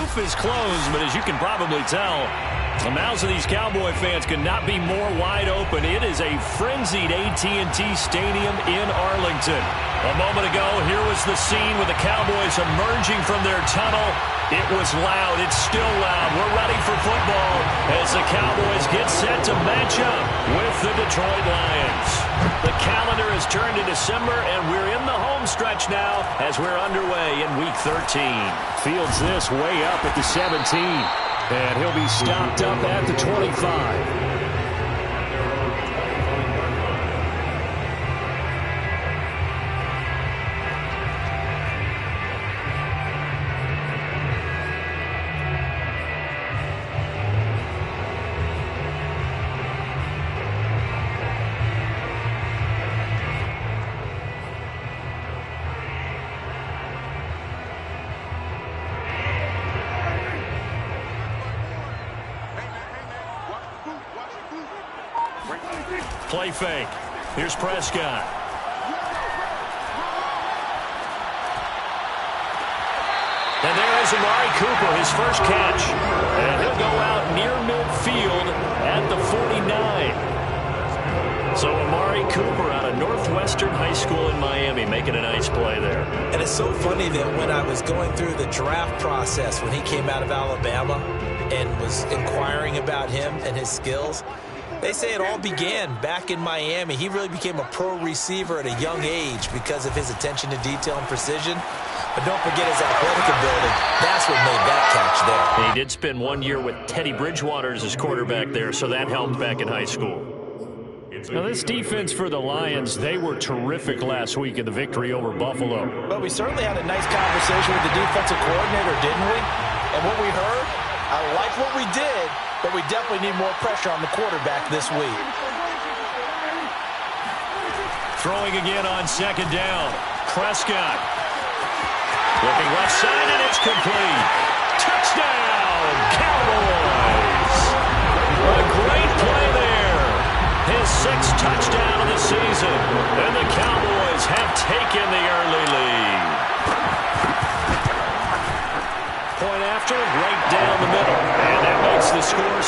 roof is closed, but as you can probably tell, the mouths of these Cowboy fans could not be more wide open. It is a frenzied AT&T Stadium in Arlington. A moment ago, here was the scene with the Cowboys emerging from their tunnel. It was loud. It's still loud. We're ready for football as the Cowboys get set to match up with the Detroit Lions. The calendar has turned to December, and we're in the home stretch now as we're underway in Week 13. Fields this way up at the 17. And he'll be stopped up at the 25. Play fake. Here's Prescott. And there is Amari Cooper, his first catch. And he'll go out near midfield at the 49. So Amari Cooper out of Northwestern High School in Miami making a nice play there. And it's so funny that when I was going through the draft process when he came out of Alabama and was inquiring about him and his skills, they say it all began back in Miami. He really became a pro receiver at a young age because of his attention to detail and precision. But don't forget his athletic ability. That's what made that catch there. He did spend 1 year with Teddy Bridgewater as his quarterback there, so that helped back in high school. Now, this defense for the Lions, they were terrific last week in the victory over Buffalo. Well, we certainly had a nice conversation with the defensive coordinator, didn't we? And what we heard, I like what we did, but we definitely need more pressure on the quarterback this week. Throwing again on second down. Prescott. Looking left side, and it's complete. Touchdown, Cowboys. A great play there. His 6th touchdown of the season. And the Cowboys have taken the early lead. Point after, right down the middle. And that makes the score 7-0.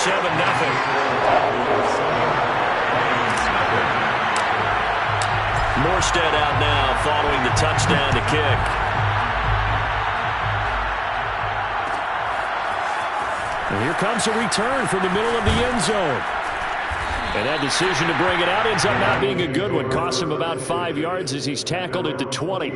Morstead out now following the touchdown to kick. And here comes a return from the middle of the end zone. And that decision to bring it out ends up not being a good one. Costs him about 5 yards as he's tackled at the 20.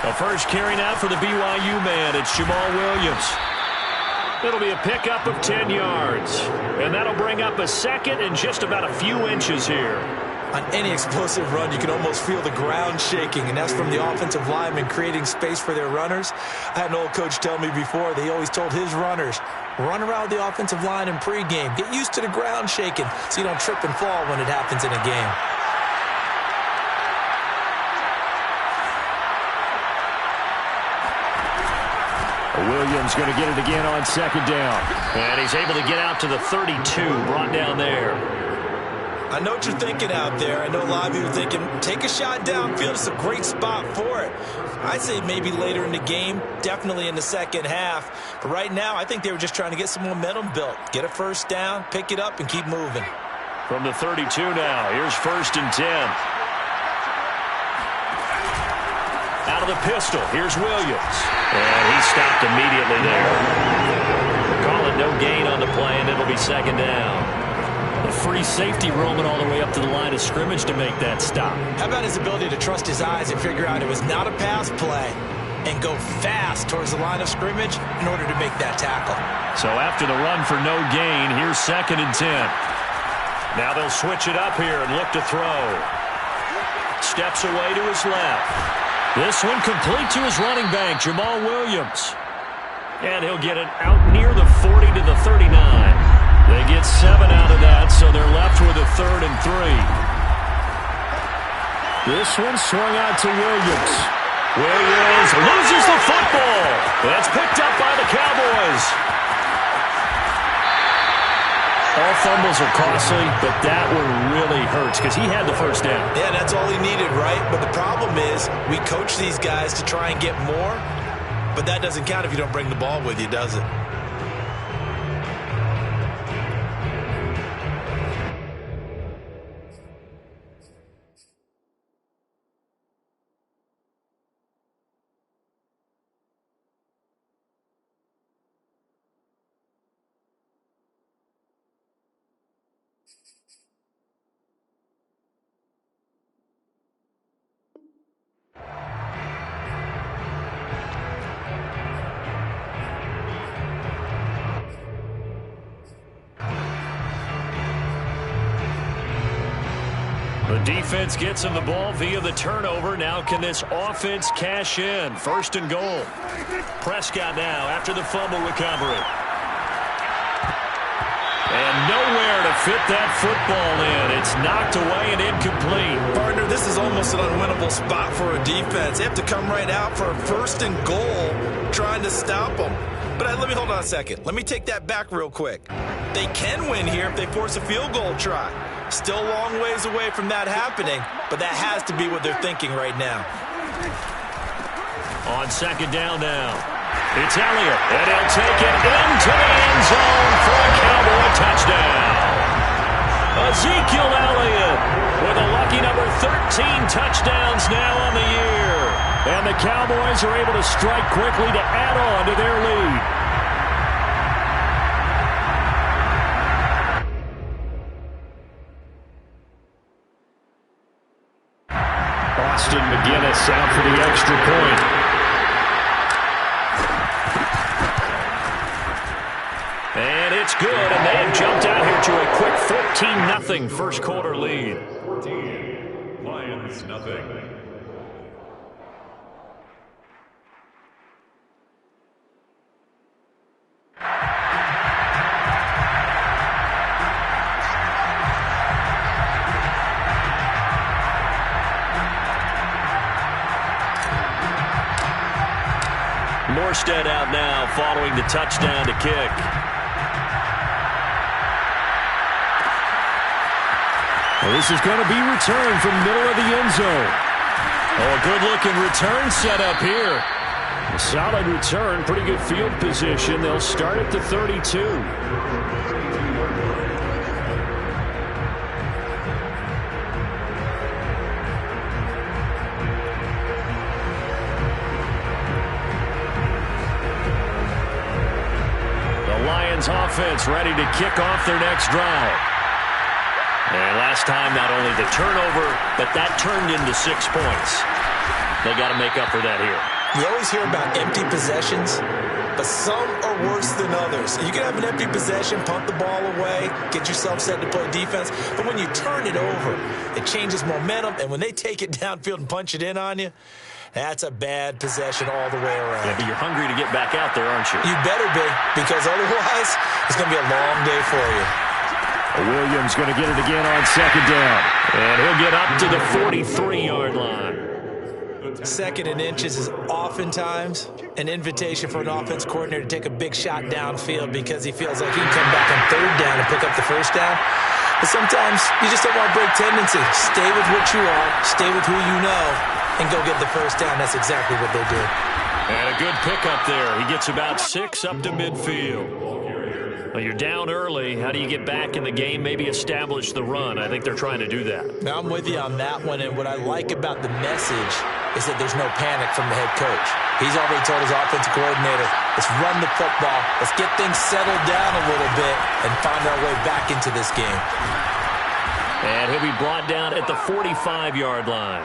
The first carry now for the BYU man. It's Jamal Williams. It'll be a pickup of 10 yards. And that'll bring up a second and just about a few inches here. On any explosive run, you can almost feel the ground shaking, and that's from the offensive linemen creating space for their runners. I had an old coach tell me before, they always told his runners, run around the offensive line in pregame. Get used to the ground shaking so you don't trip and fall when it happens in a game. Williams going to get it again on second down. And he's able to get out to the 32, brought down there. I know what you're thinking out there. I know a lot of you are thinking, take a shot downfield. It's a great spot for it. I'd say maybe later in the game, definitely in the second half. But right now, I think they were just trying to get some momentum built. Get a first down, pick it up, and keep moving. From the 32 now, here's 1st and 10. Out of the pistol, here's Williams. And he stopped immediately there. Call it no gain on the play, and it'll be second down. A free safety roaming all the way up to the line of scrimmage to make that stop. How about his ability to trust his eyes and figure out it was not a pass play and go fast towards the line of scrimmage in order to make that tackle. So after the run for no gain, here's 2nd and 10. Now they'll switch it up here and look to throw. Steps away to his left. This one complete to his running back, Jamal Williams. And he'll get it out near the 40 to the 39. They get 7 out. 3rd and 3. This one swung out to Williams. Williams loses the football. That's picked up by the Cowboys. All fumbles are costly, but that one really hurts because he had the first down. Yeah, that's all he needed, right? But the problem is we coach these guys to try and get more, but that doesn't count if you don't bring the ball with you, does it? The defense gets him the ball via the turnover. Now can this offense cash in? 1st and goal. Prescott now after the fumble recovery. And nowhere to fit that football in. It's knocked away and incomplete. Partner, this is almost an unwinnable spot for a defense. They have to come right out for a 1st and goal trying to stop them. But let me hold on a second. Let me take that back real quick. They can win here if they force a field goal try. Still a long ways away from that happening, but that has to be what they're thinking right now. On 2nd down now, it's Elliott, and he'll take it into the end zone for a Cowboy touchdown. Ezekiel Elliott with a lucky number 13 touchdowns now on the year. And the Cowboys are able to strike quickly to add on to their lead. Austin McGinnis out for the extra point. And it's good, and they have jumped out here to a quick 14-0 first quarter lead. 14, Lions nothing. Morstead out now following the touchdown to kick. Well, this is going to be returned from middle of the end zone. Oh, a good-looking return set up here. A solid return, pretty good field position. They'll start at the 32. Offense ready to kick off their next drive. And last time, not only the turnover, but that turned into 6 points. They got to make up for that here. We always hear about empty possessions, but some are worse than others. You can have an empty possession, punt the ball away, get yourself set to play defense, but when you turn it over, it changes momentum, and when they take it downfield and punch it in on you, that's a bad possession all the way around. Yeah, but you're hungry to get back out there, aren't you? You better be, because otherwise it's going to be a long day for you. Williams going to get it again on 2nd down. And he'll get up to the 43-yard line. 2nd and inches is oftentimes an invitation for an offense coordinator to take a big shot downfield because he feels like he can come back on 3rd down and pick up the 1st down. But sometimes you just don't want to break tendency. Stay with what you are, stay with who you know, and go get the 1st down. That's exactly what they did. And a good pickup there. He gets about 6 up to midfield. Well, you're down early. How do you get back in the game, maybe establish the run? I think they're trying to do that. Now, I'm with you on that one, and what I like about the message is that there's no panic from the head coach. He's already told his offensive coordinator, let's run the football, let's get things settled down a little bit, and find our way back into this game. And he'll be brought down at the 45-yard line.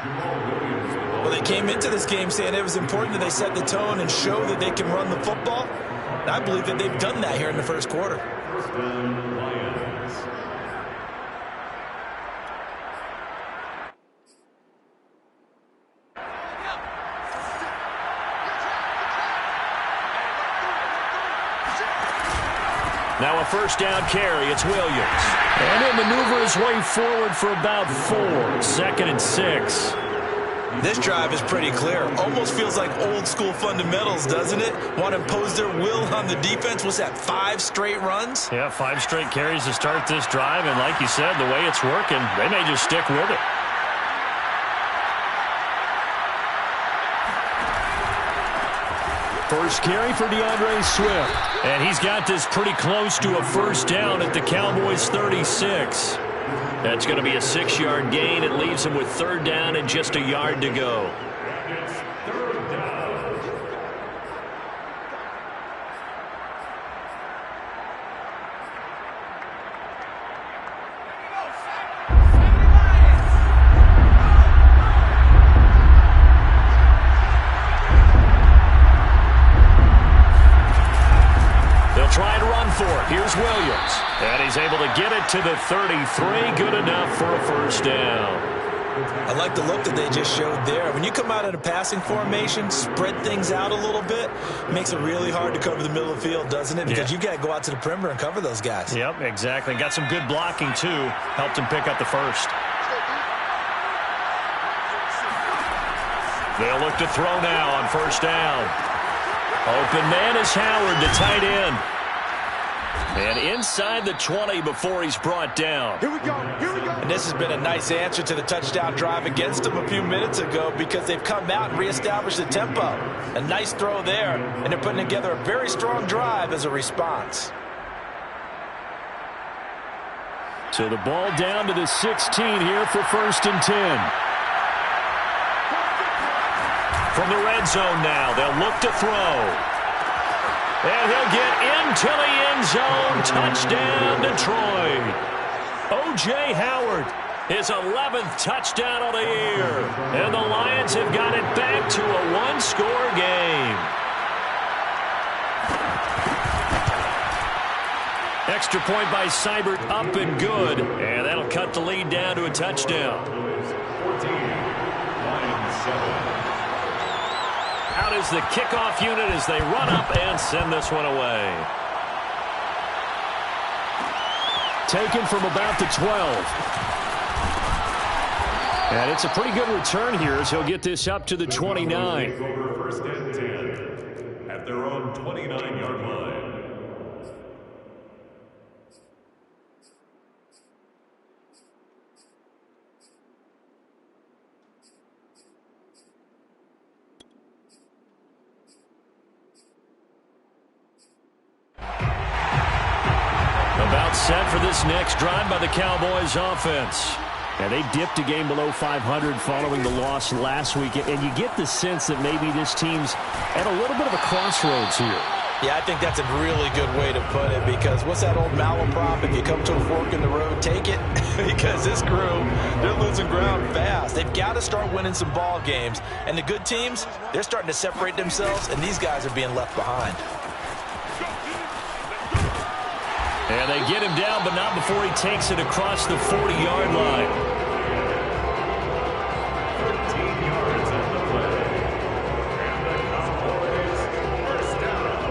Well, they came into this game saying it was important that they set the tone and show that they can run the football. And I believe that they've done that here in the first quarter. Now a first down carry. It's Williams. And he'll maneuver his way forward for about 4. 2nd and 6. This drive is pretty clear. Almost feels like old school fundamentals, doesn't it? Want to impose their will on the defense. What's that, 5 straight runs? Yeah, 5 straight carries to start this drive. And like you said, the way it's working, they may just stick with it. First carry for DeAndre Swift. And he's got this pretty close to a first down at the Cowboys' 36. That's going to be a 6-yard gain. It leaves him with 3rd down and just a yard to go. Try to run for it. Here's Williams. And he's able to get it to the 33. Good enough for a first down. I like the look that they just showed there. When you come out in a passing formation, spread things out a little bit, makes it really hard to cover the middle of the field, doesn't it? Because you've got to go out to the perimeter and cover those guys. Yep, exactly. Got some good blocking, too. Helped him pick up the first. They'll look to throw now on first down. Open man is Howard, the tight end. And inside the 20 before he's brought down. Here we go. Here we go. And this has been a nice answer to the touchdown drive against them a few minutes ago because they've come out and reestablished the tempo. A nice throw there, and they're putting together a very strong drive as a response. So the ball down to the 16 here for 1st and 10. From the red zone now, they'll look to throw. And he'll get into the end zone. Touchdown, Detroit. O.J. Howard, his 11th touchdown of the year. And the Lions have got it back to a 1-score game. Extra point by Seibert, up and good. And that'll cut the lead down to a touchdown. 14, Lions 7. Out is the kickoff unit as they run up and send this one away. Taken from about the 12. And it's a pretty good return here as he'll get this up to the 29. Over 1st and 10 at their own 29-yard line. Set for this next drive by the Cowboys offense. And they dipped a game below 500 following the loss last week. And you get the sense that maybe this team's at a little bit of a crossroads here. Yeah, I think that's a really good way to put it because what's that old malaprop? If you come to a fork in the road, take it. Because this crew, they're losing ground fast. They've got to start winning some ball games. And the good teams, they're starting to separate themselves, and these guys are being left behind. And they get him down, but not before he takes it across the 40-yard line. 13 yards on the play. And the Cowboys first down.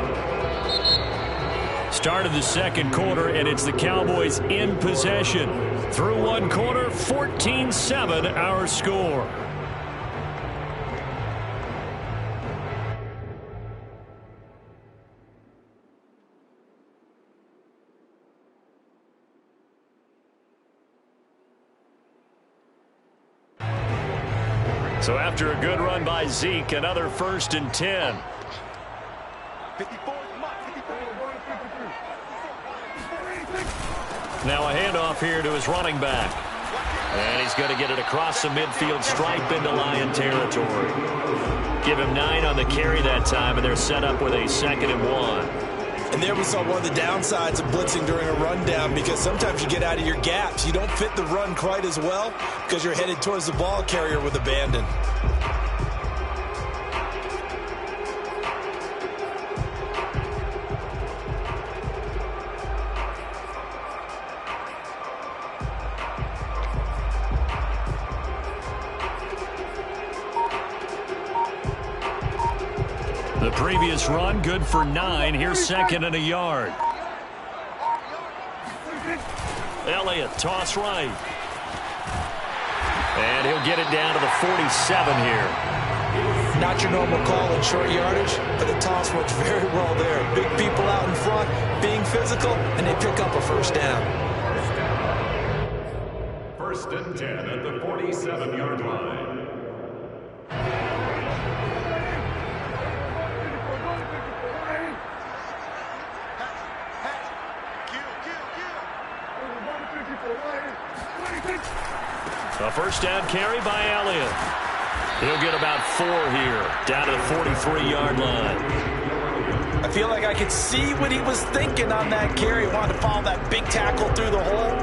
Start of the 2nd quarter, and it's the Cowboys in possession. Through 1 quarter, 14-7 our score. So after a good run by Zeke, another 1st and 10. Now a handoff here to his running back. And he's going to get it across the midfield stripe into Lion territory. Give him 9 on the carry that time, and they're set up with a 2nd and 1. And there we saw one of the downsides of blitzing during a rundown because sometimes you get out of your gaps. You don't fit the run quite as well because you're headed towards the ball carrier with abandon. The previous run, good for 9. Here's 2nd and a yard. Elliott, toss right. And he'll get it down to the 47 here. Not your normal call in short yardage, but the toss works very well there. Big people out in front, being physical, and they pick up a first down. First and 10 at the 47-yard line. A first down carry by Elliott. He'll get about 4 here, down to the 43-yard line. I feel like I could see what he was thinking on that carry. Wanted to follow that big tackle through the hole.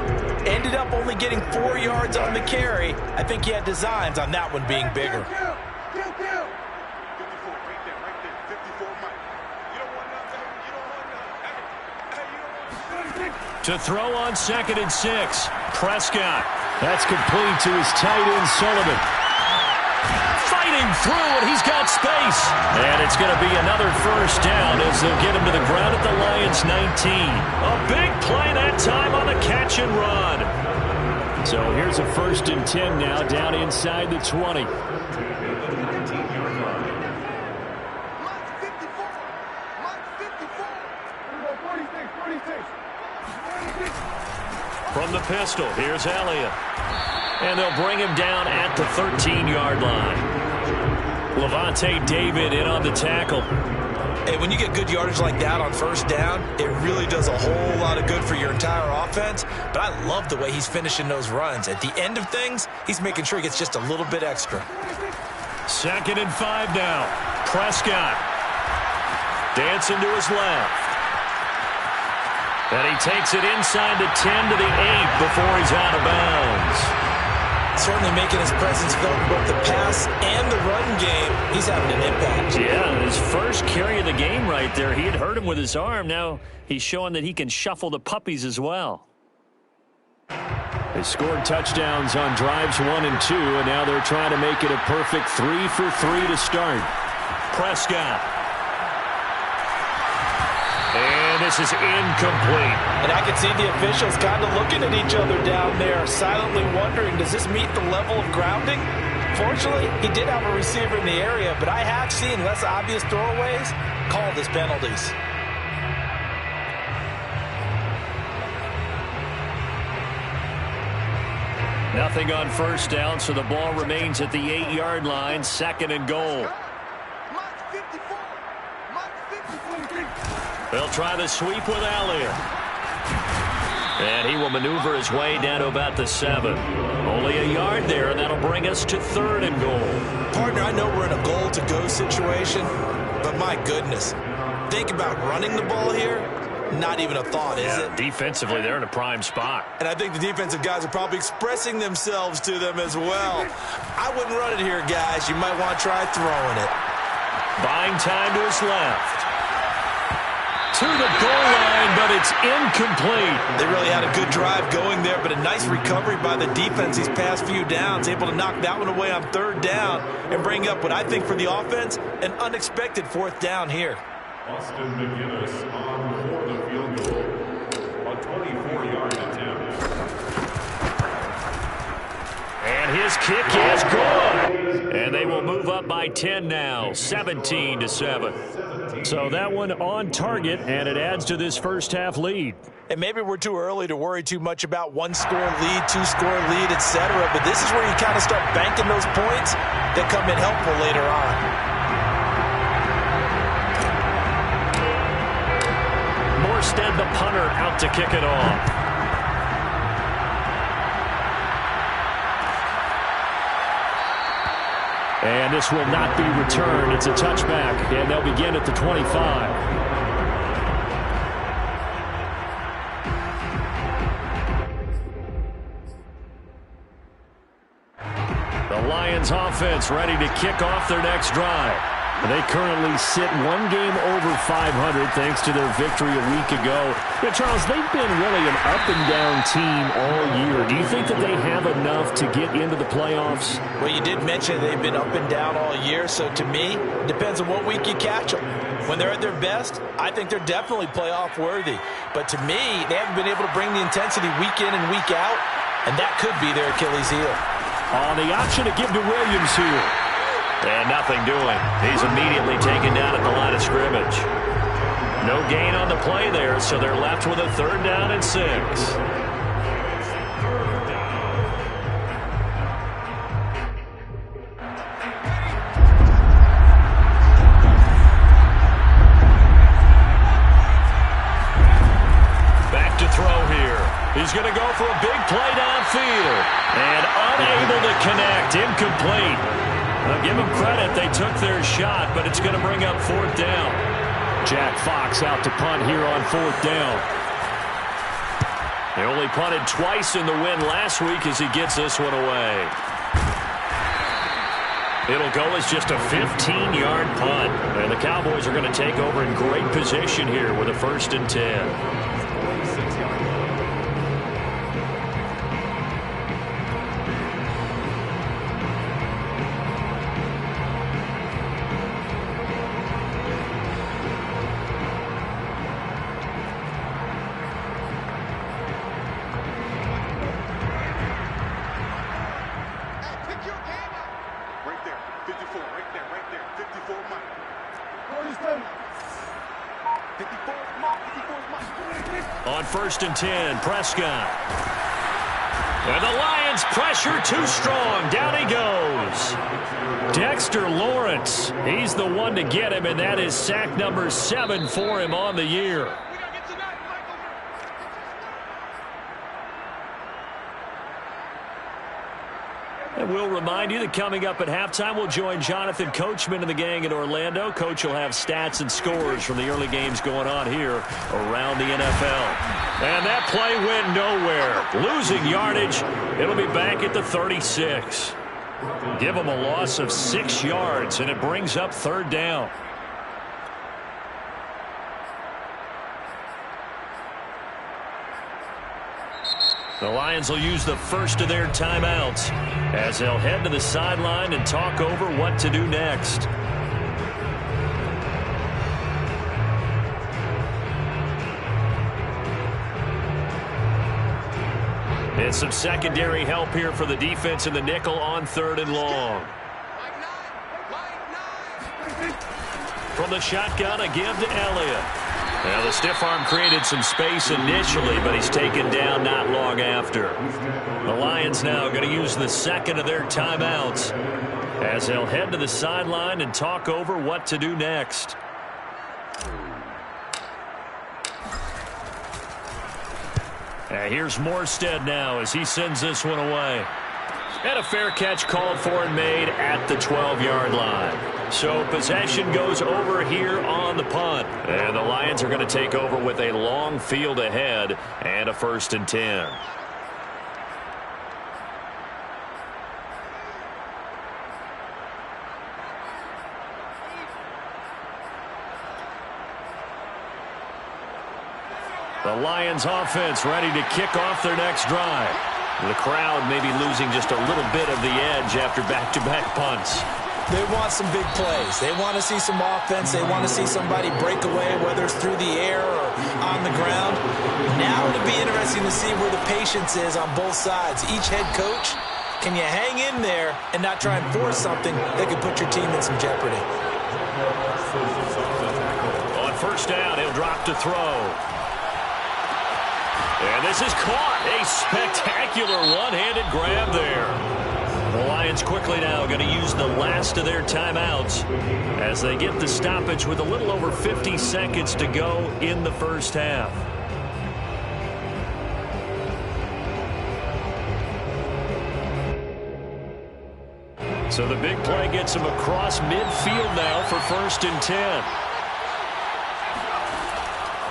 Ended up only getting 4 yards on the carry. I think he had designs on that one being bigger. To throw on 2nd and 6. Prescott. That's complete to his tight end, Sullivan. Fighting through, and he's got space. And it's going to be another first down as they'll get him to the ground at the Lions' 19. A big play that time on the catch and run. So here's a first and 10 now, down inside the 20. From the pistol, here's Elliott. And they'll bring him down at the 13-yard line. Levante David in on the tackle. Hey, when you get good yardage like that on first down, it really does a whole lot of good for your entire offense. But I love the way he's finishing those runs. At the end of things, he's making sure he gets just a little bit extra. 2nd and 5 now. Prescott. Dancing to his left. And he takes it inside the 10 to the 8 before he's out of bounds. Certainly making his presence felt in both the pass and the run game. He's having an impact. Yeah, his first carry of the game right there. He had hurt him with his arm. Now he's showing that he can shuffle the puppies as well. They scored touchdowns on drives 1 and 2, and now they're trying to make it a perfect 3 for 3 to start. Prescott. And this is incomplete. And I can see the officials kind of looking at each other down there, silently wondering, does this meet the level of grounding? Fortunately, he did have a receiver in the area, but I have seen less obvious throwaways called as penalties. Nothing on first down, so the ball remains at the 8-yard line, 2nd and goal. They'll try the sweep with Elliott. And he will maneuver his way down to about the 7. Only a yard there, and that'll bring us to 3rd and goal. Partner, I know we're in a goal-to-go situation, but my goodness. Think about running the ball here. Not even a thought, is it? Defensively, they're in a prime spot. And I think the defensive guys are probably expressing themselves to them as well. I wouldn't run it here, guys. You might want to try throwing it. Buying time to his left. To the goal line, but it's incomplete. They really had a good drive going there, but a nice recovery by the defense these past few downs, able to knock that one away on 3rd down and bring up what I think for the offense, an unexpected 4th down here. Austin McGinnis on for the field goal. A 24-yard attempt. And his kick is good. And they will move up by 10 now, 17-7. So that one on target, and it adds to this first half lead. And maybe we're too early to worry too much about 1-score lead, 2-score lead, etc. But this is where you kind of start banking those points that come in helpful later on. Morstead, the punter, out to kick it off. And this will not be returned. It's a touchback, and they'll begin at the 25. The Lions offense ready to kick off their next drive. They currently sit 1 game over 500 thanks to their victory a week ago. Yeah, Charles, they've been really an up-and-down team all year. Do you think that they have enough to get into the playoffs? Well, you did mention they've been up and down all year, so to me, it depends on what week you catch them. When they're at their best, I think they're definitely playoff worthy. But to me, they haven't been able to bring the intensity week in and week out, and that could be their Achilles heel. On the option to give to Williams here. And nothing doing. He's immediately taken down at the line of scrimmage. No gain on the play there, so they're left with a 3rd down and 6. Back to throw here. He's going to go for a big play downfield. And unable to connect. Incomplete. Now give them credit. They took their shot, but it's going to bring up 4th down. Jack Fox out to punt here on 4th down. They only punted twice in the win last week as he gets this one away. It'll go as just a 15-yard punt. And the Cowboys are going to take over in great position here with a 1st and 10. On 1st and 10, Prescott. And the Lions pressure too strong. Down he goes. Dexter Lawrence. He's the one to get him, and that is sack number 7 for him on the year. And we'll remind you that coming up at halftime, we'll join Jonathan Coachman and the gang in Orlando. Coach will have stats and scores from the early games going on here around the NFL. And that play went nowhere. Losing yardage. It'll be back at the 36. Give them a loss of 6 yards, and it brings up 3rd down. The Lions will use the first of their timeouts as they'll head to the sideline and talk over what to do next. And some secondary help here for the defense in the nickel on 3rd and long. From the shotgun, a give to Elliott. Now, the stiff arm created some space initially, but he's taken down not long after. The Lions now going to use the second of their timeouts as they'll head to the sideline and talk over what to do next. And here's Morstead now as he sends this one away. And a fair catch called for and made at the 12-yard line. So possession goes over here on the punt. And the Lions are going to take over with a long field ahead and a 1st and 10. The Lions offense ready to kick off their next drive. The crowd may be losing just a little bit of the edge after back-to-back punts. They want some big plays. They want to see some offense. They want to see somebody break away, whether it's through the air or on the ground. Now it'll be interesting to see where the patience is on both sides. Each head coach, can you hang in there and not try and force something that could put your team in some jeopardy? On 1st down, he'll drop to throw. And this is caught. A spectacular one-handed grab there. The Lions quickly now going to use the last of their timeouts as they get the stoppage with a little over 50 seconds to go in the first half. So the big play gets him across midfield now for 1st and 10.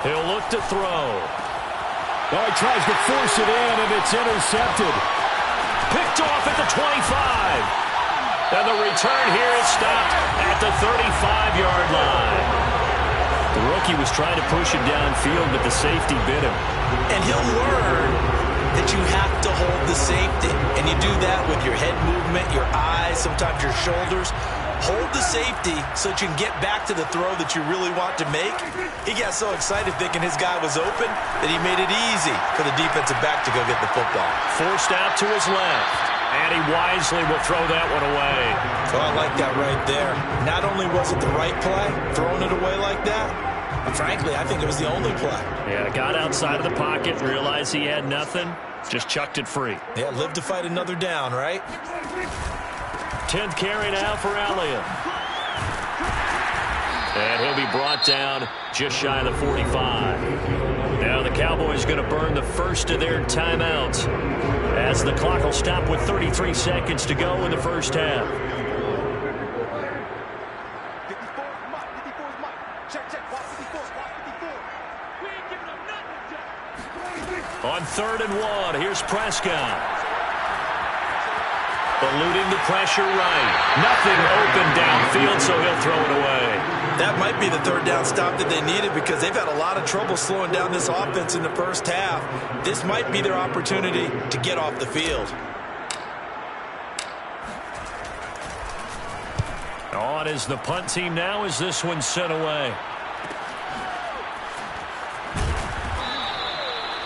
He'll look to throw. Oh, he tries to force it in, and it's intercepted. Picked off at the 25. And the return here is stopped at the 35-yard line. The rookie was trying to push it downfield, but the safety bit him. And he'll learn that you have to hold the safety. And you do that with your head movement, your eyes, sometimes your shoulders. hold the safety so that you can get back to the throw that you really want to make. He got so excited thinking his guy was open that he made it easy for the defensive back to go get the football. Forced out to his left, and he wisely will throw that one away. So I like that right there. Not only was it the right play, throwing it away like that, but frankly, I think it was the only play. Yeah, got outside of the pocket, realized he had nothing, just chucked it free. Yeah, live to fight another down, right? 10th carry now for Elliott. And he'll be brought down just shy of the 45. Now the Cowboys going to burn the first of their timeouts as the clock will stop with 33 seconds to go in the first half. On 3rd and 1, here's Prescott. Eluding the pressure right. Nothing open downfield, so he'll throw it away. That might be the 3rd down stop that they needed because they've had a lot of trouble slowing down this offense in the first half. This might be their opportunity to get off the field. On is the punt team now as this one's sent away.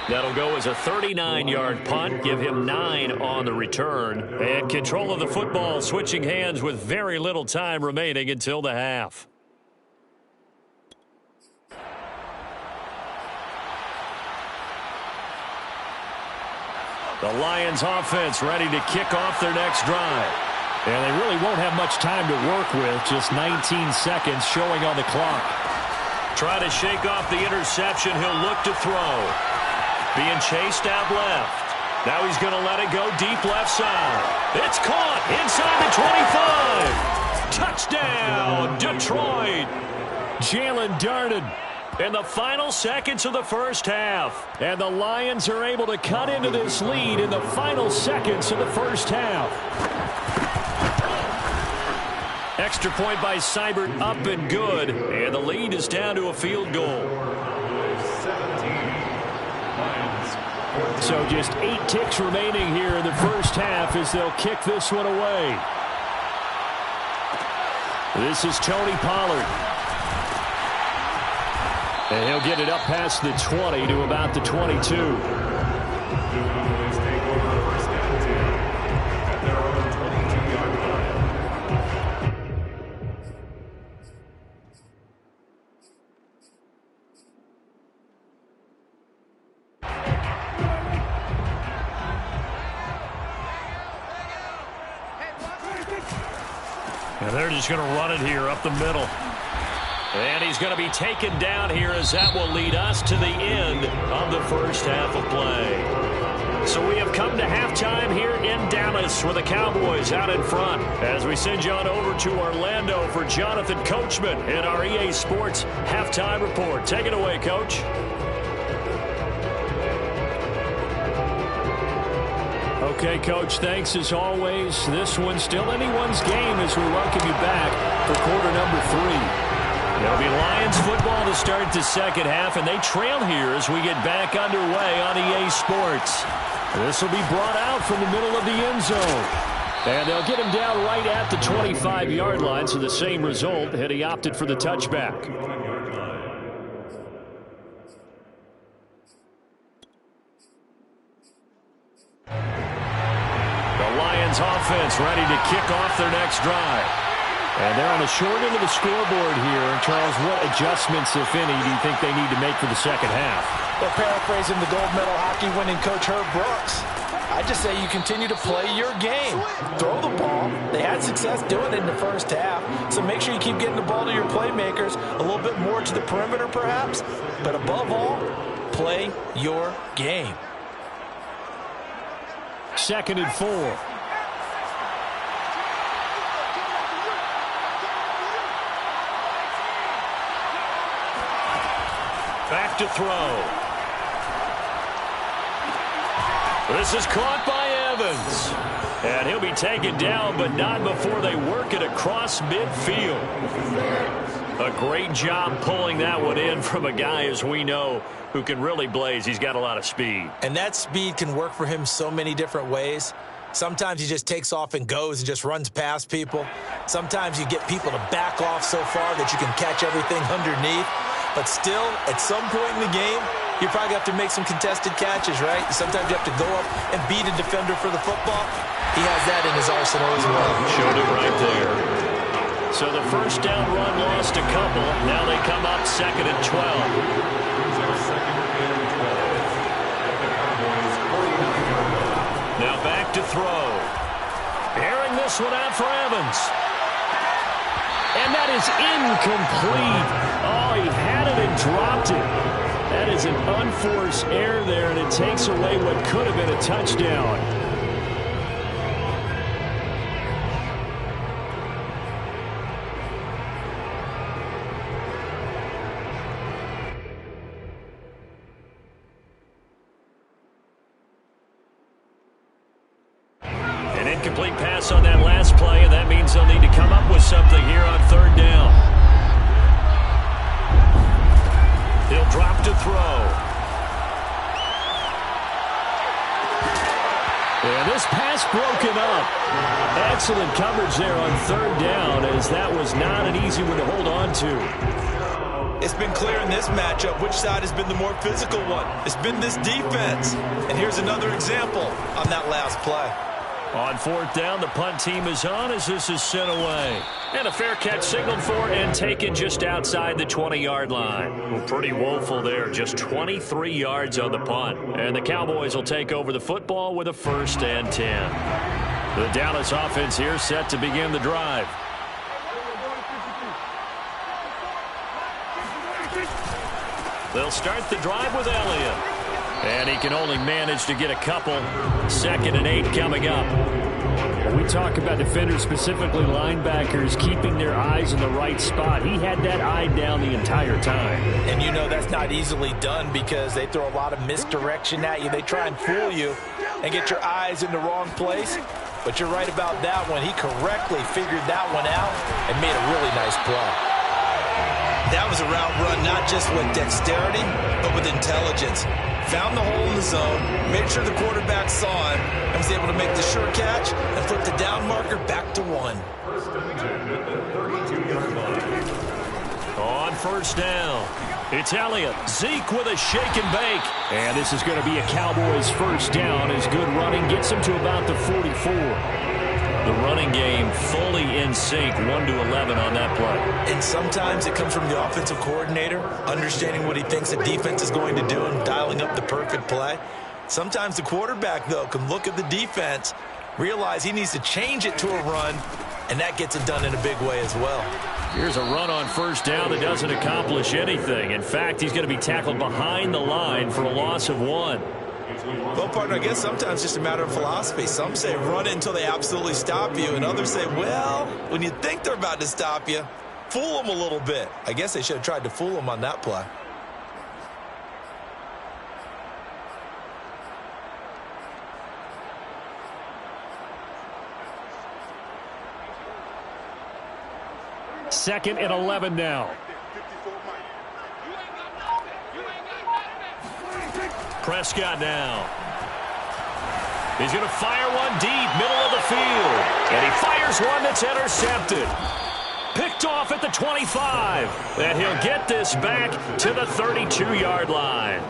That'll go as a 39-yard punt, give him 9 on the return. And control of the football switching hands with very little time remaining until the half. The Lions offense ready to kick off their next drive. And they really won't have much time to work with, just 19 seconds showing on the clock. Try to shake off the interception, he'll look to throw. Being chased out left. Now he's going to let it go deep left side. It's caught inside the 25. Touchdown, Detroit. Jalen Darden in the final seconds of the first half. And the Lions are able to cut into this lead in the final seconds of the first half. Extra point by Seibert up and good. And the lead is down to a field goal. So just 8 ticks remaining here in the first half as they'll kick this one away. This is Tony Pollard. And he'll get it up past the 20 to about the 22. And they're just going to run it here up the middle. And he's going to be taken down here as that will lead us to the end of the first half of play. So we have come to halftime here in Dallas with the Cowboys out in front. As we send you on over to Orlando for Jonathan Coachman in our EA Sports Halftime Report. Take it away, Coach. Okay, Coach, thanks as always. This one's still anyone's game as we welcome you back for quarter number 3. It'll be Lions football to start the second half, and they trail here as we get back underway on EA Sports. This will be brought out from the middle of the end zone. And they'll get him down right at the 25-yard line, so the same result had he opted for the touchback. Offense ready to kick off their next drive. And they're on the short end of the scoreboard here. Charles, what adjustments, if any, do you think they need to make for the second half? Well, paraphrasing the gold medal hockey winning coach Herb Brooks, I just say you continue to play your game. Throw the ball. They had success doing it in the first half, so make sure you keep getting the ball to your playmakers, a little bit more to the perimeter perhaps, but above all, play your game. 2nd and 4. Back to throw. This is caught by Evans. And he'll be taken down, but not before they work it across midfield. A great job pulling that one in from a guy, as we know, who can really blaze. He's got a lot of speed. And that speed can work for him so many different ways. Sometimes he just takes off and goes and just runs past people. Sometimes you get people to back off so far that you can catch everything underneath. But still, at some point in the game, you probably have to make some contested catches, right? Sometimes you have to go up and beat a defender for the football. He has that in his arsenal as well. Showed it right there. So the first down run lost a couple. Now they come up 2nd and 12. Now back to throw. Airing this one out for Evans. And that is incomplete. Oh, he had it and dropped it. That is an unforced error there, and it takes away what could have been a touchdown. An incomplete pass on that last play, and that means they'll need to come up with something here on 3rd down. He'll drop to throw. And this pass broken up. Excellent coverage there on 3rd down, as that was not an easy one to hold on to. It's been clear in this matchup which side has been the more physical one. It's been this defense. And here's another example on that last play. On 4th down, the punt team is on as this is sent away. And a fair catch signaled for and taken just outside the 20-yard line. Well, pretty woeful there. Just 23 yards on the punt. And the Cowboys will take over the football with a 1st and 10. The Dallas offense here set to begin the drive. They'll start the drive with Elliott. And he can only manage to get a couple. 2nd and 8 coming up. When we talk about defenders, specifically linebackers, keeping their eyes in the right spot, he had that eye down the entire time. And you know that's not easily done because they throw a lot of misdirection at you. They try and fool you and get your eyes in the wrong place. But you're right about that one. He correctly figured that one out and made a really nice play. That was a route run not just with dexterity, but with intelligence. Found the hole in the zone, made sure the quarterback saw him, and was able to make the sure catch and flip the down marker back to 1. On 1st down, it's Elliott. Zeke with a shake and bake. And this is going to be a Cowboys 1st down as good running gets him to about the 44. The running game fully in sync, 1-11 on that play. And sometimes it comes from the offensive coordinator, understanding what he thinks the defense is going to do and dialing up the perfect play. Sometimes the quarterback, though, can look at the defense, realize he needs to change it to a run, and that gets it done in a big way as well. Here's a run on 1st down that doesn't accomplish anything. In fact, he's going to be tackled behind the line for a loss of 1. Well, partner, I guess sometimes it's just a matter of philosophy. Some say run it until they absolutely stop you, and others say, well, when you think they're about to stop you, fool them a little bit. I guess they should have tried to fool them on that play. Second and 11 now. Prescott now. He's going to fire one deep, middle of the field. And he fires one that's intercepted. Picked off at the 25. And he'll get this back to the 32-yard line.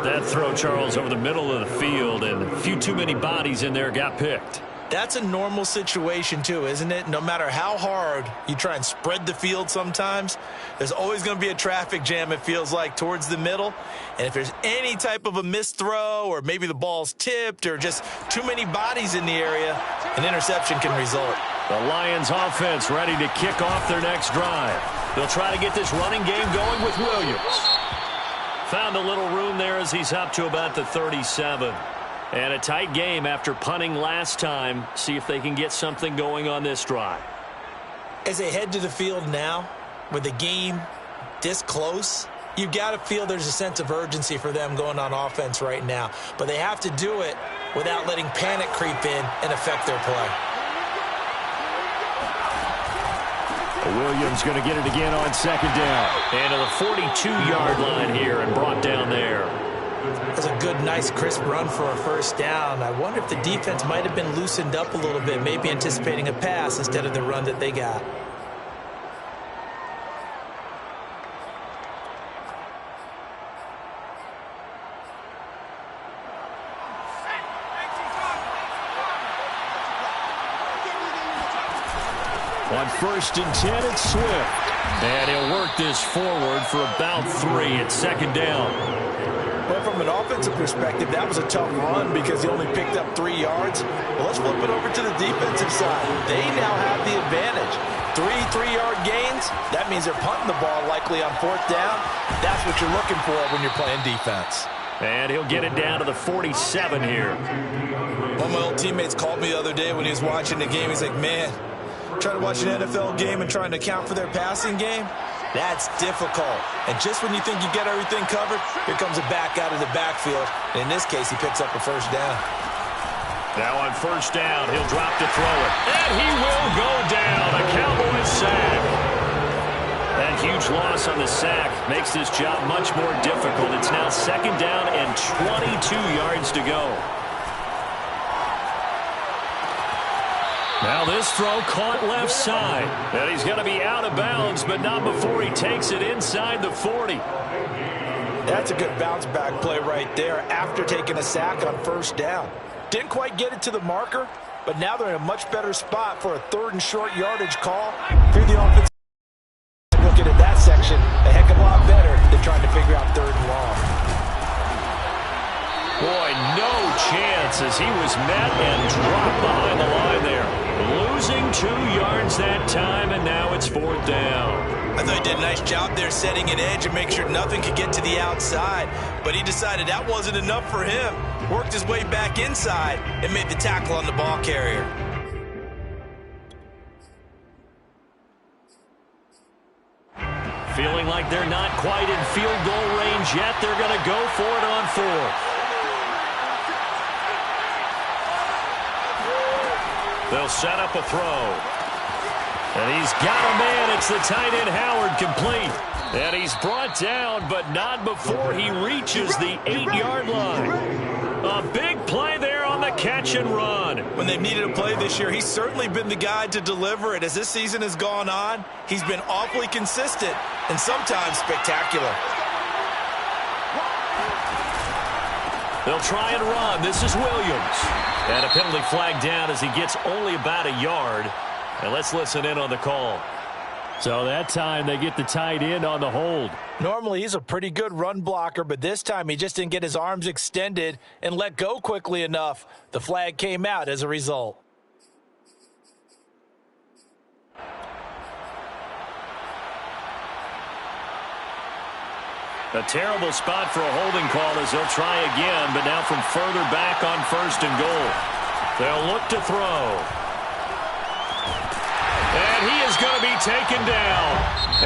That throw, Charles, over the middle of the field, and a few too many bodies in there got picked. That's a normal situation, too, isn't it? No matter how hard you try and spread the field sometimes, there's always going to be a traffic jam, it feels like, towards the middle. And if there's any type of a missed throw or maybe the ball's tipped or just too many bodies in the area, an interception can result. The Lions offense ready to kick off their next drive. They'll try to get this running game going with Williams. Found a little room there as he's up to about the 37. And a tight game after punting last time. See if they can get something going on this drive. As they head to the field now, with the game this close, you've got to feel there's a sense of urgency for them going on offense right now. But they have to do it without letting panic creep in and affect their play. Williams going to get it again on 2nd down. And to the 42-yard line here and brought down there. That's a good, nice, crisp run for a first down. I wonder if the defense might have been loosened up a little bit, maybe anticipating a pass instead of the run that they got. On 1st and 10, it's Swift. And he'll work this forward for about 3 at 2nd down. Well, from an offensive perspective, that was a tough run because he only picked up 3 yards. Well, let's flip it over to the defensive side. They now have the advantage. 3 3-yard gains, that means they're punting the ball likely on 4th down. That's what you're looking for when you're playing defense. And he'll get it down to the 47 here. One of my old teammates called me the other day when he was watching the game. He's like, man, trying to watch an NFL game and trying to account for their passing game, that's difficult. And just when you think you get everything covered, here comes a back out of the backfield. And in this case, he picks up a first down. Now on 1st down, he'll drop to throw it. And he will go down. A Cowboys sack. That huge loss on the sack makes this job much more difficult. It's now 2nd down and 22 yards to go. Now this throw caught left side. And he's going to be out of bounds, but not before he takes it inside the 40. That's a good bounce back play right there after taking a sack on 1st down. Didn't quite get it to the marker, but now they're in a much better spot for a 3rd and short yardage call. Through the offense, looking at that section a heck of a lot better than trying to figure out 3rd and long. Boy, no chance as he was met and dropped behind the line there. Losing 2 yards that time, and now it's 4th down. I thought he did a nice job there setting an edge and make sure nothing could get to the outside. But he decided that wasn't enough for him. Worked his way back inside and made the tackle on the ball carrier. Feeling like they're not quite in field goal range yet, they're going to go for it on 4th. They'll set up a throw. And he's got a man. It's the tight end Howard complete. And he's brought down, but not before he reaches the 8-yard line. A big play there on the catch and run. When they've needed a play this year, he's certainly been the guy to deliver it. As this season has gone on, he's been awfully consistent and sometimes spectacular. They'll try and run. This is Williams. And a penalty flag down as he gets only about a yard. And let's listen in on the call. So that time they get the tight end on the hold. Normally he's a pretty good run blocker, but this time he just didn't get his arms extended and let go quickly enough. The flag came out as a result. A terrible spot for a holding call as they'll try again, but now from further back on 1st and goal. They'll look to throw. And he is going to be taken down.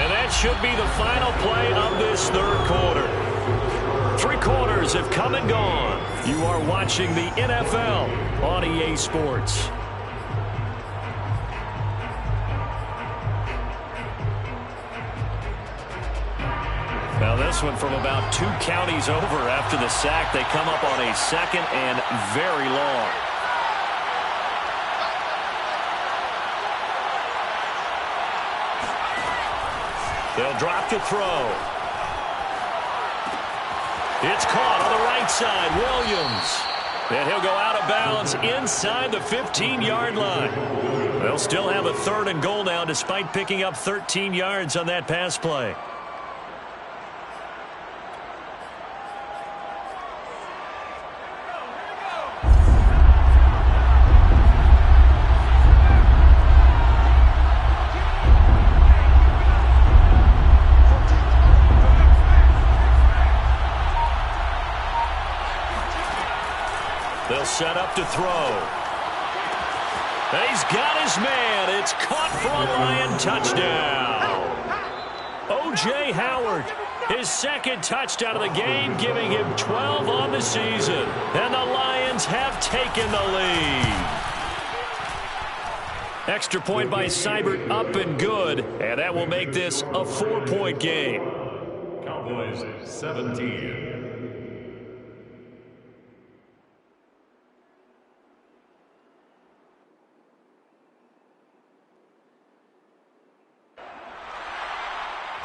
And that should be the final play of this 3rd quarter. 3 quarters have come and gone. You are watching the NFL on EA Sports. Now this one from about 2 counties over after the sack. They come up on a 2nd and very long. They'll drop to throw. It's caught on the right side. Williams. And he'll go out of bounds inside the 15-yard line. They'll still have a 3rd and goal now despite picking up 13 yards on that pass play. They'll set up to throw. And he's got his man. It's caught for a Lion touchdown. O.J. Howard, his 2nd touchdown of the game, giving him 12 on the season. And the Lions have taken the lead. Extra point by Seibert, up and good. And that will make this a 4-point game. Cowboys 17.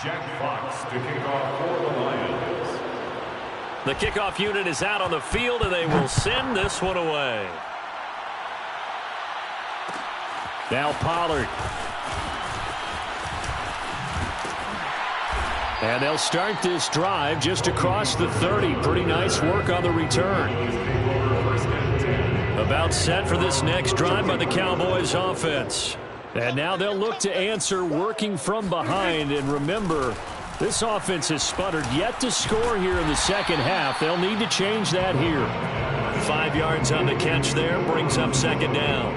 Jack Fox to kick off for the Lions. The kickoff unit is out on the field, and they will send this one away. Now Pollard. And they'll start this drive just across the 30. Pretty nice work on the return. About set for this next drive by the Cowboys offense. And now they'll look to answer working from behind. And remember, this offense has sputtered yet to score here in the second half. They'll need to change that here. 5 yards on the catch there. Brings up second down.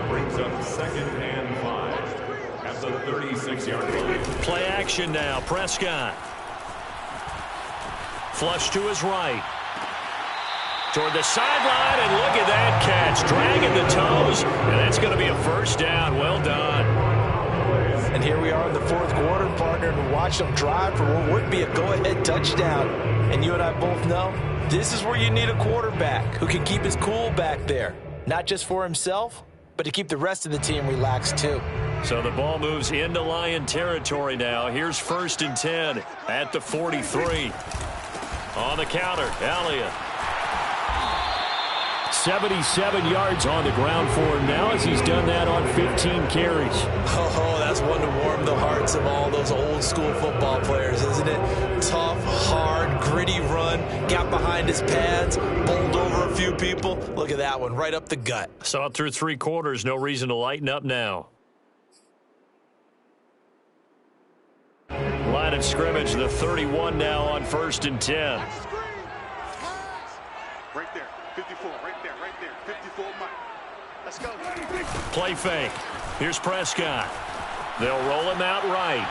Brings up second and 5 at the 36-yard line. Play action now. Prescott. Flush to his right. Toward the sideline, and look at that catch. Dragging the toes, and that's going to be a first down. Well done. And here we are in the fourth quarter, partner, and watch them drive for what would be a go-ahead touchdown. And you and I both know this is where you need a quarterback who can keep his cool back there. Not just for himself, but to keep the rest of the team relaxed too. So the ball moves into Lion territory now. Here's 1st and 10 at the 43. On the counter, Elliott. 77 yards on the ground for him now as he's done that on 15 carries. Oh, that's one to warm the hearts of all those old school football players, isn't it? Tough, hard, gritty run, got behind his pads, bowled over a few people. Look at that one, right up the gut. Saw it through 3 quarters, no reason to lighten up now. Line of scrimmage, the 31 now on 1st and 10. Right there, 54, right there, 54, Mike. Let's go. Play fake. Here's Prescott. They'll roll him out right.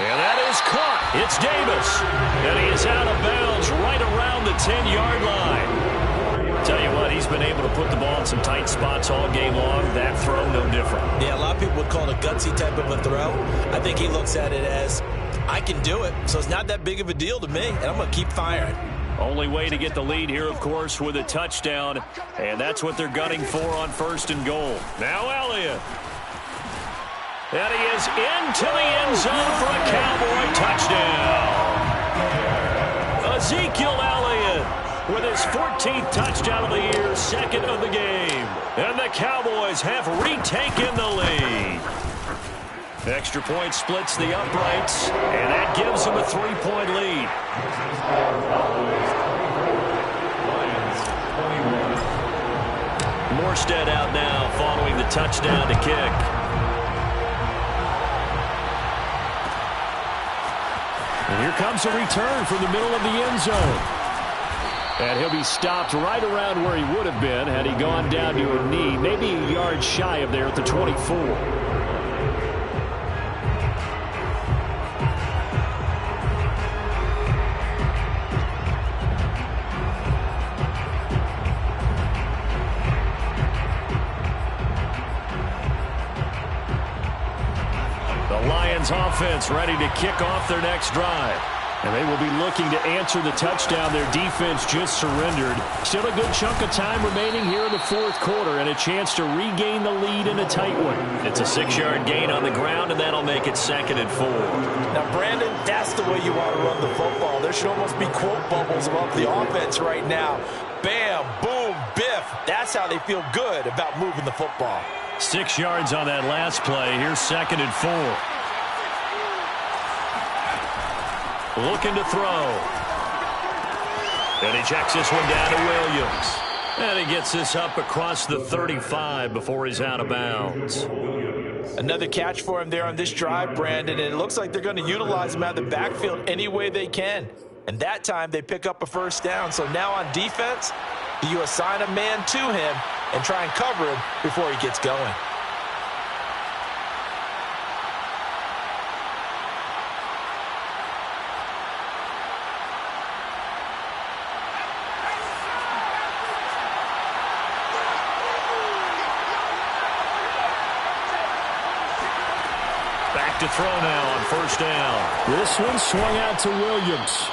And that is caught. It's Davis. And he is out of bounds right around the 10-yard line. Tell you what, he's been able to put the ball in some tight spots all game long. That throw, no different. Yeah, a lot of people would call it a gutsy type of a throw. I think he looks at it as, I can do it, so it's not that big of a deal to me, and I'm going to keep firing. Only way to get the lead here, of course, with a touchdown. And that's what they're gunning for on 1st and goal. Now Elliott. And he is into the end zone for a Cowboy touchdown. Ezekiel Elliott with his 14th touchdown of the year, 2nd of the game. And the Cowboys have retaken the lead. Extra point splits the uprights, and that gives them a 3-point lead. Morstead out now following the touchdown to kick. And here comes a return from the middle of the end zone. And he'll be stopped right around where he would have been had he gone down to a knee, maybe a yard shy of there at the 24. Offense ready to kick off their next drive. And they will be looking to answer the touchdown their defense just surrendered. Still a good chunk of time remaining here in the fourth quarter and a chance to regain the lead in a tight one. It's a 6-yard gain on the ground, and that'll make it 2nd and 4. Now, Brandon, that's the way you want to run the football. There should almost be quote bubbles about the offense right now. Bam, boom, biff. That's how they feel good about moving the football. 6 yards on that last play. Here's 2nd and 4. Looking to throw. And he checks this one down to Williams. And he gets this up across the 35 before he's out of bounds. Another catch for him there on this drive, Brandon, and it looks like they're going to utilize him out of the backfield any way they can. And that time they pick up a first down. So now on defense, you assign a man to him and try and cover him before he gets going. To throw now on 1st down. This one swung out to Williams.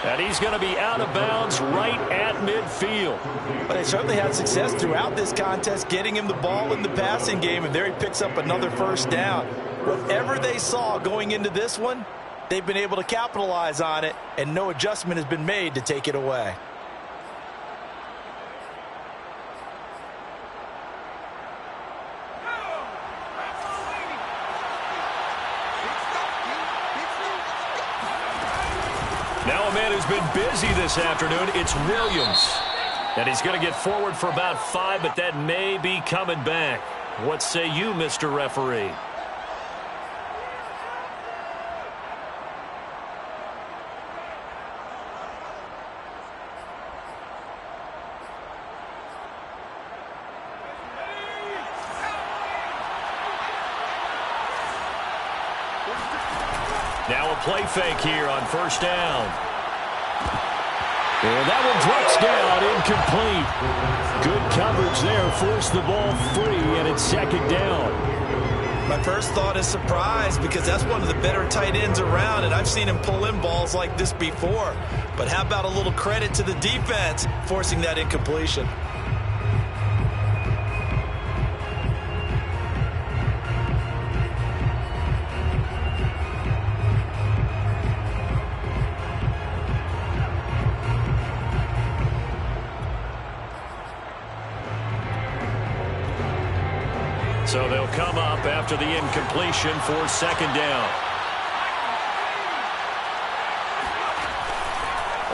And he's going to be out of bounds right at midfield. But they certainly had success throughout this contest, getting him the ball in the passing game, and there he picks up another first down. Whatever they saw going into this one, they've been able to capitalize on it, and no adjustment has been made to take it away. Now a man who's been busy this afternoon, it's Williams. And he's going to get forward for about 5, but that may be coming back. What say you, Mr. Referee? Now a play fake here on first down. And that one drops down, incomplete. Good coverage there, forced the ball free, and it's second down. My first thought is surprise, because that's one of the better tight ends around, and I've seen him pull in balls like this before. But how about a little credit to the defense forcing that incompletion? So they'll come up after the incompletion for second down.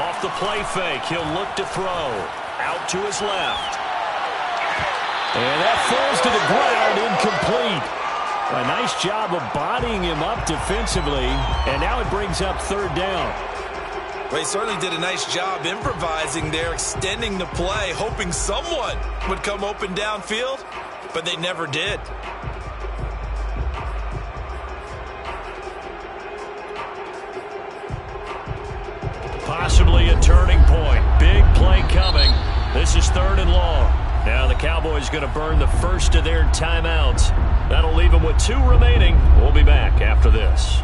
Off the play fake, he'll look to throw. Out to his left. And that falls to the ground, incomplete. A nice job of bodying him up defensively, and now it brings up third down. Well, he certainly did a nice job improvising there, extending the play, hoping someone would come open downfield. But they never did. Possibly a turning point. Big play coming. This is third and long. Now the Cowboys going to burn the first of their timeouts. That'll leave them with 2 remaining. We'll be back after this.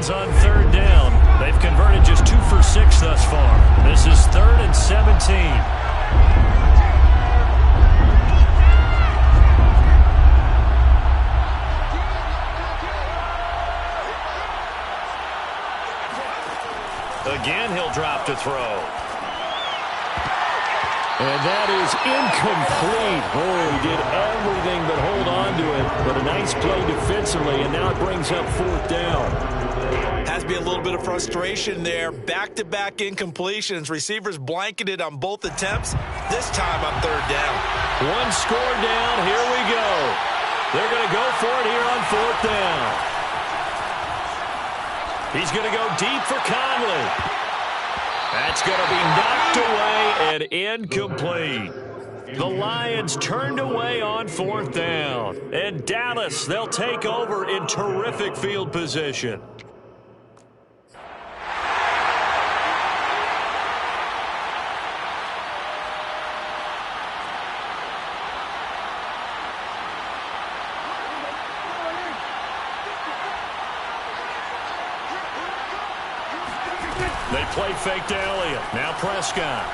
On third down. They've converted just 2 for 6 thus far. This is 3rd and 17. Again, he'll drop to throw. And that is incomplete. Oh, he did everything but hold on to it. But a nice play defensively, and now it brings up 4th down. Has to be a little bit of frustration there. Back-to-back incompletions. Receivers blanketed on both attempts. This time on third down. 1 score down. Here we go. They're going to go for it here on 4th down. He's going to go deep for Conley. That's going to be knocked away and incomplete. The Lions turned away on 4th down. And Dallas, they'll take over in terrific field position. They play fake to Elliott. Now Prescott.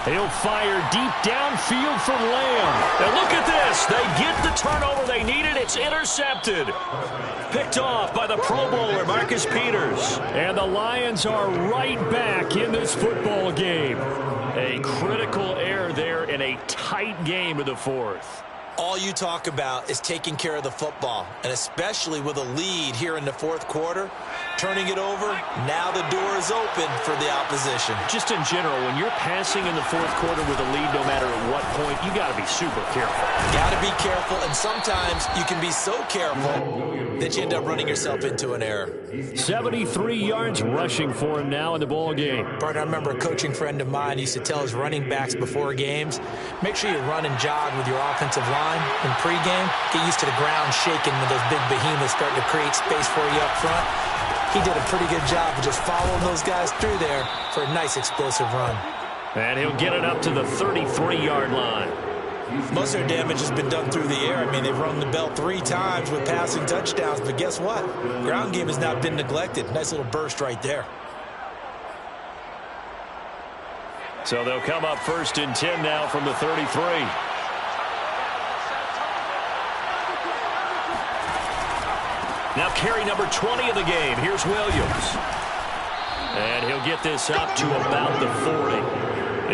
He'll fire deep downfield for Lamb. And look at this. They get the turnover they needed. It's intercepted. Picked off by the Pro Bowler, Marcus Peters. And the Lions are right back in this football game. A critical error there in a tight game of the 4th. All you talk about is taking care of the football, and especially with a lead here in the 4th quarter. Turning it over, now the door is open for the opposition. Just in general, when you're passing in the 4th quarter with a lead, no matter at what point, you got to be super careful. Got to be careful, and sometimes you can be so careful that you end up running yourself into an error. 73 yards rushing for him now in the ball game. Bart, I remember a coaching friend of mine used to tell his running backs before games, make sure you run and jog with your offensive line in pregame. Get used to the ground shaking when those big behemoths start to create space for you up front. He did a pretty good job of just following those guys through there for a nice explosive run. And he'll get it up to the 33-yard line. Most of their damage has been done through the air. I mean, they've rung the bell 3 times with passing touchdowns, but guess what? Ground game has not been neglected. Nice little burst right there. So they'll come up 1st and 10 now from the 33. Now carry number 20 of the game. Here's Williams. And he'll get this up to about the 40.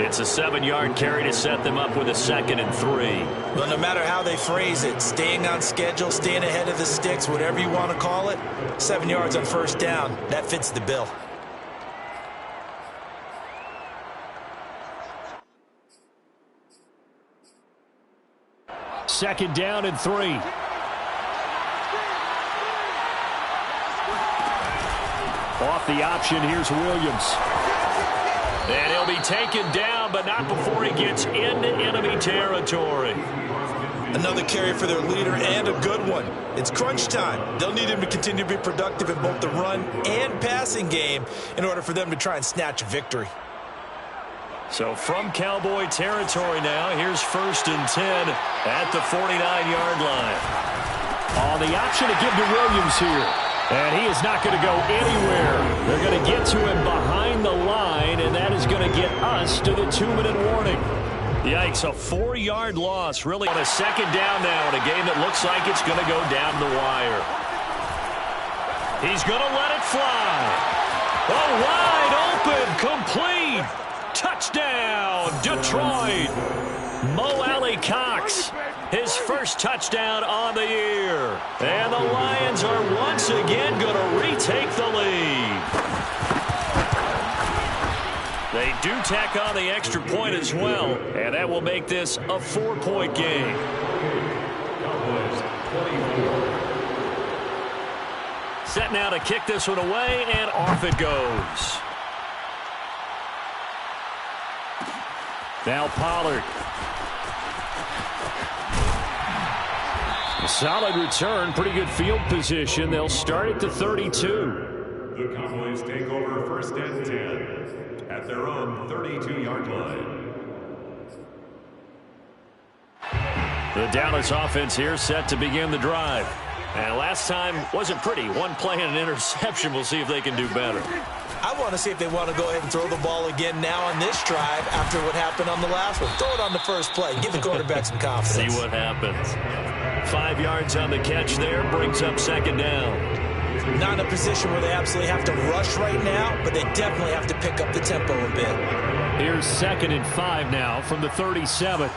It's a 7-yard carry to set them up with a 2nd and 3. Well, no matter how they phrase it, staying on schedule, staying ahead of the sticks, whatever you want to call it, 7 yards on 1st down, that fits the bill. Second down and 3. Off the option, here's Williams. And he'll be taken down, but not before he gets into enemy territory. Another carry for their leader, and a good one. It's crunch time. They'll need him to continue to be productive in both the run and passing game in order for them to try and snatch a victory. So from Cowboy territory now, here's 1st and 10 at the 49-yard line. On the option to give to Williams here. And he is not going to go anywhere. They're going to get to him behind the line, and that is going to get us to the 2-minute warning. Yikes, a 4-yard loss really on a 2nd down now in a game that looks like it's going to go down the wire. He's going to let it fly. Oh, wide open, complete. Touchdown, Detroit. Mo Alley Cox, his first touchdown on the year. And the Lions are once again going to retake the lead. They do tack on the extra point as well, and that will make this a 4-point game. Set now to kick this one away, and off it goes. Now Pollard. Solid return, pretty good field position. They'll start at the 32. The Cowboys take over 1st and 10 at their own 32-yard line. The Dallas offense here set to begin the drive. And last time wasn't pretty. One play and an interception. We'll see if they can do better. I want to see if they want to go ahead and throw the ball again now on this drive after what happened on the last one. Throw it on the first play. Give the quarterback some confidence. See what happens. 5 yards on the catch there. Brings up 2nd down. Not in a position where they absolutely have to rush right now, but they definitely have to pick up the tempo a bit. Here's 2nd and 5 now from the 37.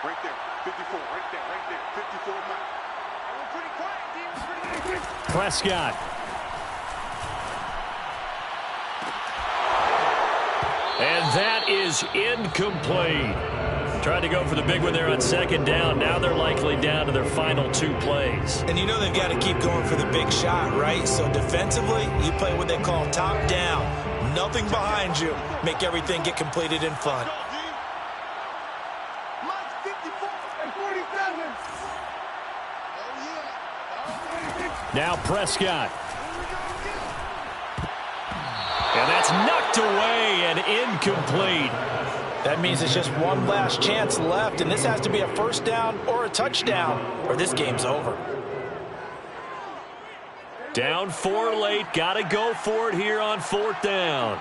Right there, 54, right there, 54 miles. Prescott. And that is incomplete. Tried to go for the big one there on 2nd down. Now they're likely down to their final 2 plays. And you know they've got to keep going for the big shot, right? So defensively, you play what they call top down. Nothing behind you. Make everything get completed in front. Now Prescott. And that's knocked away and incomplete. That means it's just one last chance left, and this has to be a 1st down or a touchdown, or this game's over. Down 4 late. Got to go for it here on 4th down.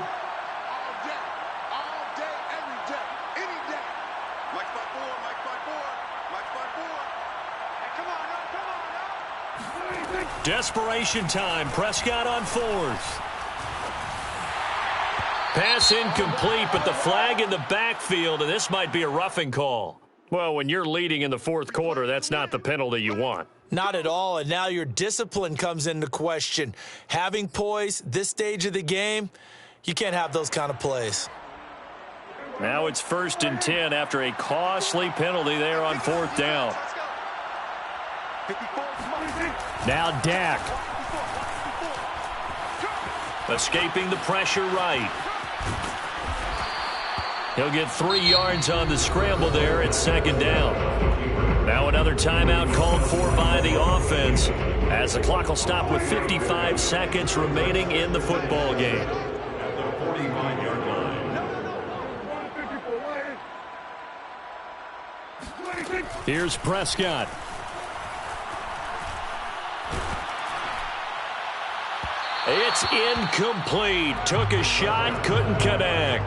Desperation time. Prescott on 4th. Pass incomplete, but the flag in the backfield, and this might be a roughing call. Well, when you're leading in the 4th quarter, that's not the penalty you want. Not at all, and now your discipline comes into question. Having poise this stage of the game, you can't have those kind of plays. Now it's 1st and 10 after a costly penalty there on 4th down. Now Dak. Escaping the pressure right. He'll get 3 yards on the scramble there at 2nd down. Now another timeout called for by the offense as the clock will stop with 55 seconds remaining in the football game. At the 45-yard line. Here's Prescott. It's incomplete. Took a shot, couldn't connect.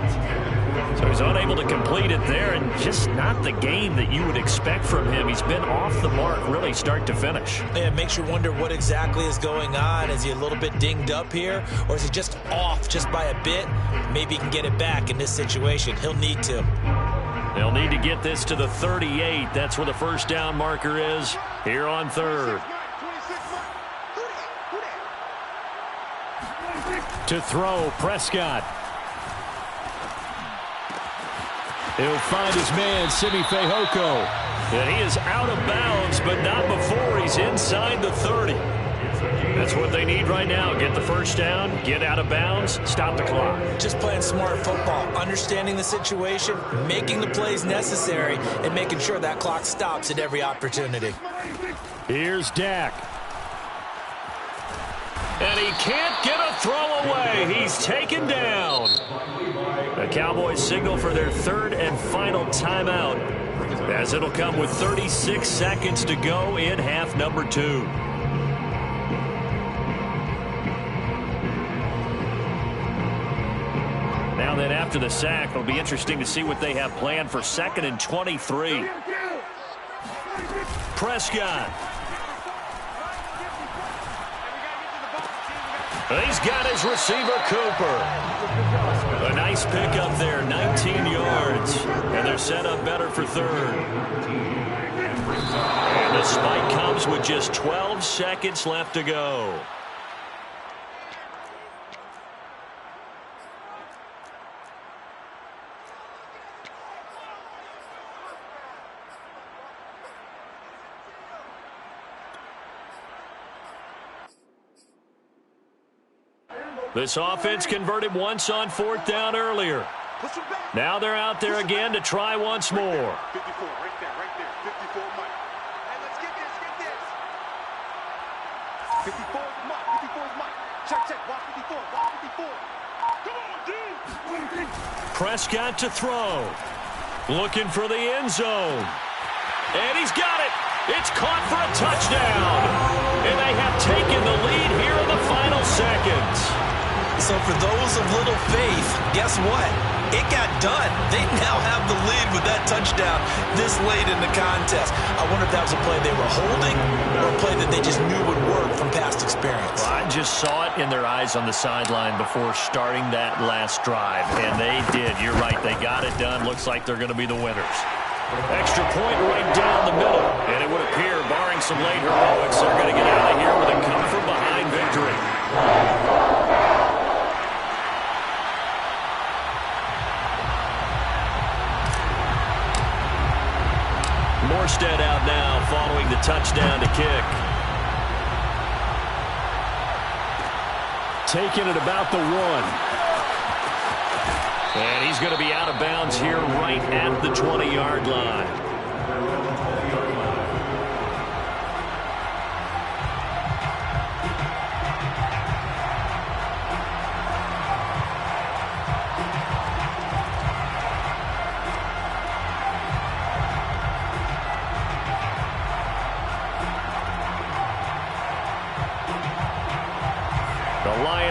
So he's unable to complete it there, and just not the game that you would expect from him. He's been off the mark really start to finish. Yeah, it makes you wonder what exactly is going on. Is he a little bit dinged up here, or is he just off just by a bit? Maybe he can get it back in this situation. He'll need to. They'll need to get this to the 38. That's where the first down marker is here on third. To throw, Prescott. He'll find his man, Simi Fehoko. And he is out of bounds, but not before he's inside the 30. That's what they need right now. Get the first down, get out of bounds, stop the clock. Just playing smart football, understanding the situation, making the plays necessary, and making sure that clock stops at every opportunity. Here's Dak. And he can't get a throw away. He's taken down. The Cowboys signal for their third and final timeout, as it'll come with 36 seconds to go in half number 2. Now then, after the sack, it'll be interesting to see what they have planned for 2nd and 23. Prescott. He's got his receiver, Cooper. A nice pickup there, 19 yards. And they're set up better for third. And the spike comes with just 12 seconds left to go. This offense converted once on 4th down earlier. Now they're out there again to try once more. 54, right there, 54 Mike. Hey, let's get this, 54 is Mike. Check, watch 54, Come on, dude. Prescott to throw. Looking for the end zone. And he's got it. It's caught for a touchdown. And they have taken the lead here in the final seconds. So for those of little faith, guess what? It got done. They now have the lead with that touchdown this late in the contest. I wonder if that was a play they were holding or a play that they just knew would work from past experience. Well, I just saw it in their eyes on the sideline before starting that last drive, and they did. You're right. They got it done. Looks like they're going to be the winners. Extra point right down the middle, and it would appear, barring some late heroics, they're going to get out of here with a come-from-behind victory. Morstead out now following the touchdown to kick. Taking it about the 1. And he's going to be out of bounds here right at the 20-yard line.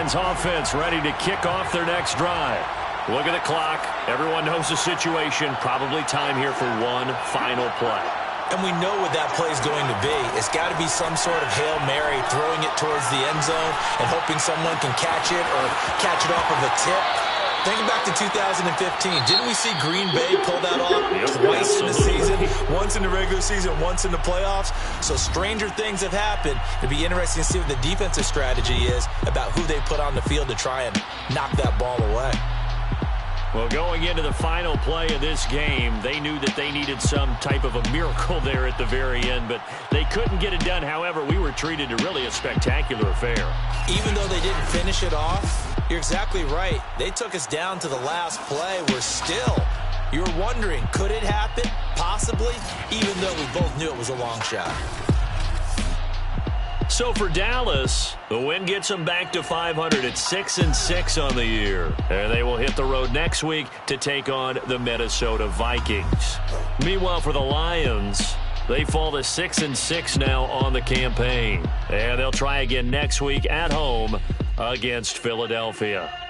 Offense ready to kick off their next drive. Look at the clock. Everyone knows the situation. Probably time here for one final play. And we know what that play is going to be. It's got to be some sort of Hail Mary, throwing it towards the end zone and hoping someone can catch it or catch it off of a tip. Think back to 2015. Didn't we see Green Bay pull that off twice in the season? Once in the regular season, once in the playoffs. So stranger things have happened. It'd be interesting to see what the defensive strategy is about who they put on the field to try and knock that ball away. Well, going into the final play of this game, they knew that they needed some type of a miracle there at the very end, but they couldn't get it done. However, we were treated to really a spectacular affair. Even though they didn't finish it off, you're exactly right. They took us down to the last play. We're still, you're wondering, could it happen? Possibly, even though we both knew it was a long shot. So for Dallas, the win gets them back to 500 at 6-6 on the year. And they will hit the road next week to take on the Minnesota Vikings. Meanwhile, for the Lions, they fall to 6-6 now on the campaign. And they'll try again next week at home against Philadelphia.